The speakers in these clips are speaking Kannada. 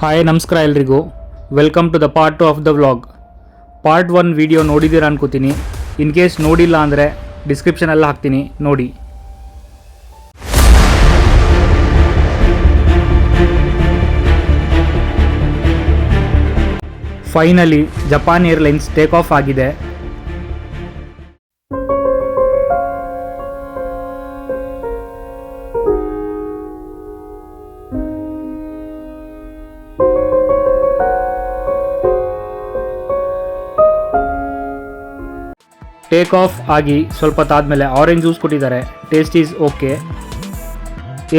ಹಾಯ್ ನಮಸ್ಕಾರ ಎಲ್ರಿಗೂ. Welcome to the part 2 of the vlog. Part 1 video ನೋಡಿದ್ದೀರಾ ಅನ್ಕೋತೀನಿ. ಇನ್ ಕೇಸ್ ನೋಡಿಲ್ಲ ಅಂದರೆ ಡಿಸ್ಕ್ರಿಪ್ಷನಲ್ಲಿ ಹಾಕ್ತೀನಿ, ನೋಡಿ. Finally Japan Airlines take off ಆಗಿದೆ. ಟೇಕ್ ಆಫ್ ಆಗಿ ಸ್ವಲ್ಪ ತಾದ್ಮೇಲೆ ಆರೆಂಜ್ ಜ್ಯೂಸ್ ಕೊಟ್ಟಿದ್ದಾರೆ. Taste is okay.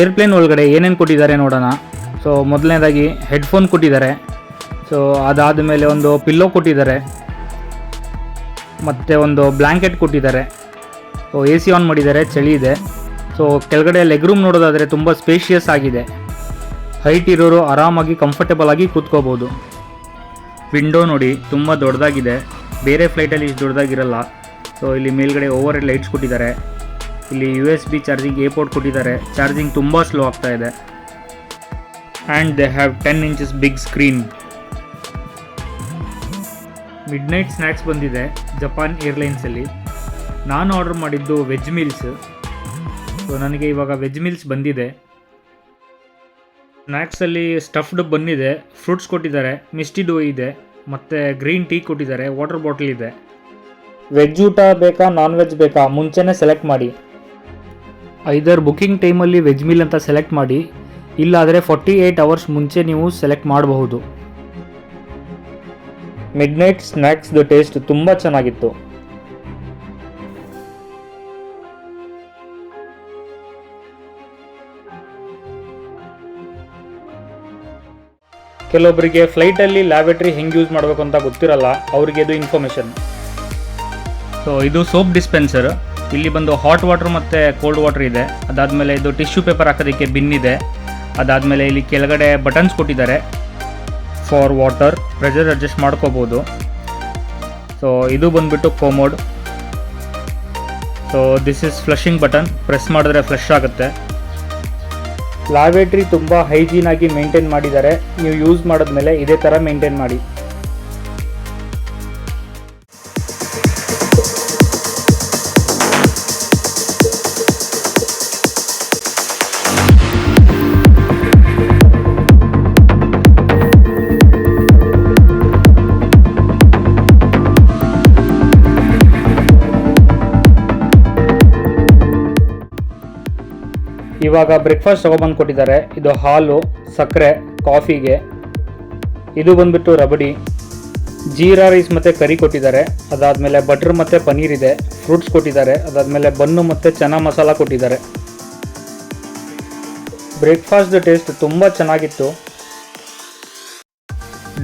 ಏರ್ಪ್ಲೇನ್ ಒಳಗಡೆ ಏನೇನು ಕೊಟ್ಟಿದ್ದಾರೆ ನೋಡೋಣ. ಸೊ ಮೊದಲನೇದಾಗಿ ಹೆಡ್ಫೋನ್ ಕೊಟ್ಟಿದ್ದಾರೆ. ಸೊ ಅದಾದಮೇಲೆ ಒಂದು ಪಿಲ್ಲೋ ಕೊಟ್ಟಿದ್ದಾರೆ, ಮತ್ತು ಒಂದು ಬ್ಲ್ಯಾಂಕೆಟ್ ಕೊಟ್ಟಿದ್ದಾರೆ. ಸೊ ಎ ಸಿ ಆನ್ ಮಾಡಿದ್ದಾರೆ, ಚಳಿ ಇದೆ. ಸೊ ಕೆಳಗಡೆ ಲೆಗ್ ರೂಮ್ ನೋಡೋದಾದರೆ ತುಂಬ ಸ್ಪೇಷಿಯಸ್ ಆಗಿದೆ. ಹೈಟ್ ಇರೋರು ಆರಾಮಾಗಿ ಕಂಫರ್ಟೇಬಲ್ ಆಗಿ ಕೂತ್ಕೋಬೋದು. ವಿಂಡೋ ನೋಡಿ ತುಂಬ ದೊಡ್ಡದಾಗಿದೆ, ಬೇರೆ ಫ್ಲೈಟಲ್ಲಿ ಇಷ್ಟು ದೊಡ್ಡದಾಗಿರಲ್ಲ. ಸೊ ಇಲ್ಲಿ ಮೇಲ್ಗಡೆ ಓವರ್ ಹೆಡ್ ಲೈಟ್ಸ್ ಕೊಟ್ಟಿದ್ದಾರೆ. ಇಲ್ಲಿ USB ಚಾರ್ಜಿಂಗ್ ಏರ್ಪೋರ್ಟ್ ಕೊಟ್ಟಿದ್ದಾರೆ. ಚಾರ್ಜಿಂಗ್ ತುಂಬ ಸ್ಲೋ ಆಗ್ತಾ ಇದೆ. And they have 10 inches big screen. Midnight snacks ಬಂದಿದೆ ಜಪಾನ್ ಏರ್ಲೈನ್ಸಲ್ಲಿ. ನಾನು ಆರ್ಡರ್ ಮಾಡಿದ್ದು ವೆಜ್ ಮೀಲ್ಸ್. ಸೊ ನನಗೆ ಇವಾಗ ವೆಜ್ ಮೀಲ್ಸ್ ಬಂದಿದೆ. ಸ್ನ್ಯಾಕ್ಸಲ್ಲಿ ಸ್ಟಫ್ಡ್ ಬಂದಿದೆ, ಫ್ರೂಟ್ಸ್ ಕೊಟ್ಟಿದ್ದಾರೆ, ಮಿಸ್ಟಿ ಡೋ ಇದೆ, ಮತ್ತು ಗ್ರೀನ್ ಟೀ ಕೊಟ್ಟಿದ್ದಾರೆ, ವಾಟರ್ ಬಾಟಲ್ ಇದೆ. ವೆಜ್ ಊಟ ಬೇಕಾ ನಾನ್ ವೆಜ್ ಬೇಕಾ ಮುಂಚೆನೇ ಸೆಲೆಕ್ಟ್ ಮಾಡಿ. ಐದರ್ ಬುಕಿಂಗ್ ಟೈಮಲ್ಲಿ ವೆಜ್ ಮೀಲ್ ಅಂತ ಸೆಲೆಕ್ಟ್ ಮಾಡಿ, ಇಲ್ಲಾದರೆ 48 hours ಮುಂಚೆ ನೀವು ಸೆಲೆಕ್ಟ್ ಮಾಡಬಹುದು. ಮಿಡ್ ನೈಟ್ ಸ್ನ್ಯಾಕ್ಸ್ದು ಟೇಸ್ಟ್ ತುಂಬ ಚೆನ್ನಾಗಿತ್ತು. ಕೆಲವೊಬ್ಬರಿಗೆ ಫ್ಲೈಟಲ್ಲಿ ಲ್ಯಾಬೆಟ್ರಿ ಹೆಂಗೆ ಯೂಸ್ ಮಾಡಬೇಕು ಅಂತ ಗೊತ್ತಿರಲ್ಲ, ಅವರಿಗೆ ಇದು ಇನ್ಫಾರ್ಮೇಷನ್. ಸೊ ಇದು ಸೋಪ್ ಡಿಸ್ಪೆನ್ಸರ್. ಇಲ್ಲಿ ಬಂದು ಹಾಟ್ ವಾಟರ್ ಮತ್ತು ಕೋಲ್ಡ್ ವಾಟರ್ ಇದೆ. ಅದಾದಮೇಲೆ ಇದು ಟಿಶ್ಯೂ ಪೇಪರ್ ಹಾಕೋದಕ್ಕೆ ಬಿನ್ ಇದೆ. ಅದಾದಮೇಲೆ ಇಲ್ಲಿ ಕೆಳಗಡೆ ಬಟನ್ಸ್ ಕೊಟ್ಟಿದ್ದಾರೆ ಫಾರ್ ವಾಟರ್, ಪ್ರೆಷರ್ ಅಡ್ಜಸ್ಟ್ ಮಾಡ್ಕೋಬೋದು. ಸೊ ಇದು ಬಂದುಬಿಟ್ಟು commode. So this is flushing button, press ಮಾಡಿದ್ರೆ ಫ್ಲಶ್ ಆಗುತ್ತೆ. ಲ್ಯಾಬೆಟ್ರಿ ತುಂಬ ಹೈಜೀನಾಗಿ ಮೇಂಟೈನ್ ಮಾಡಿದ್ದಾರೆ. ನೀವು ಯೂಸ್ ಮಾಡಿದ್ಮೇಲೆ ಇದೇ ಥರ ಮೇಂಟೈನ್ ಮಾಡಿ. ಇವಾಗ ಬ್ರೇಕ್ಫಾಸ್ಟ್ ತಗೊಬಂದು ಕೊಟ್ಟಿದ್ದಾರೆ. ಇದು ಹಾಲು, ಸಕ್ಕರೆ, ಕಾಫಿಗೆ. ಇದು ಬಂದುಬಿಟ್ಟು ರಬಡಿ, ಜೀರಾ ರೈಸ್ ಮತ್ತು ಕರಿ ಕೊಟ್ಟಿದ್ದಾರೆ. ಅದಾದಮೇಲೆ ಬಟರ್ ಮತ್ತು ಪನ್ನೀರ್ ಇದೆ, ಫ್ರೂಟ್ಸ್ ಕೊಟ್ಟಿದ್ದಾರೆ. ಅದಾದಮೇಲೆ ಬನ್ನು ಮತ್ತು ಚನಾ ಮಸಾಲ ಕೊಟ್ಟಿದ್ದಾರೆ. ಬ್ರೇಕ್ಫಾಸ್ಟ್ದು ಟೇಸ್ಟ್ ತುಂಬ ಚೆನ್ನಾಗಿತ್ತು.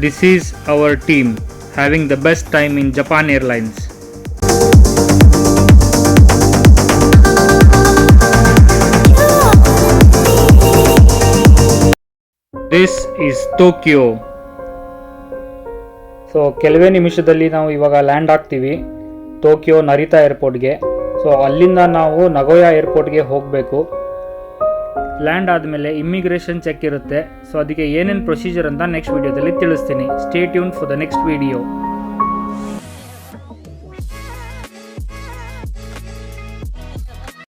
This is our team having the best time in Japan airlines. This is Tokyo. So ಕೆಲವೇ ನಿಮಿಷದಲ್ಲಿ ನಾವು ಇವಾಗ ಲ್ಯಾಂಡ್ ಆಗ್ತೀವಿ ಟೋಕಿಯೋ ನರಿತಾ ಏರ್ಪೋರ್ಟ್ಗೆ. ಸೊ ಅಲ್ಲಿಂದ ನಾವು ನಗೋಯಾ ಏರ್ಪೋರ್ಟ್ಗೆ ಹೋಗಬೇಕು. ಲ್ಯಾಂಡ್ ಆದಮೇಲೆ ಇಮ್ಮಿಗ್ರೇಷನ್ ಚೆಕ್ ಇರುತ್ತೆ. ಸೊ ಅದಕ್ಕೆ ಏನೇನು ಪ್ರೊಸೀಜರ್ ಅಂತ ನೆಕ್ಸ್ಟ್ ವೀಡಿಯೋದಲ್ಲಿ ತಿಳಿಸ್ತೀನಿ. Stay tune for the next video.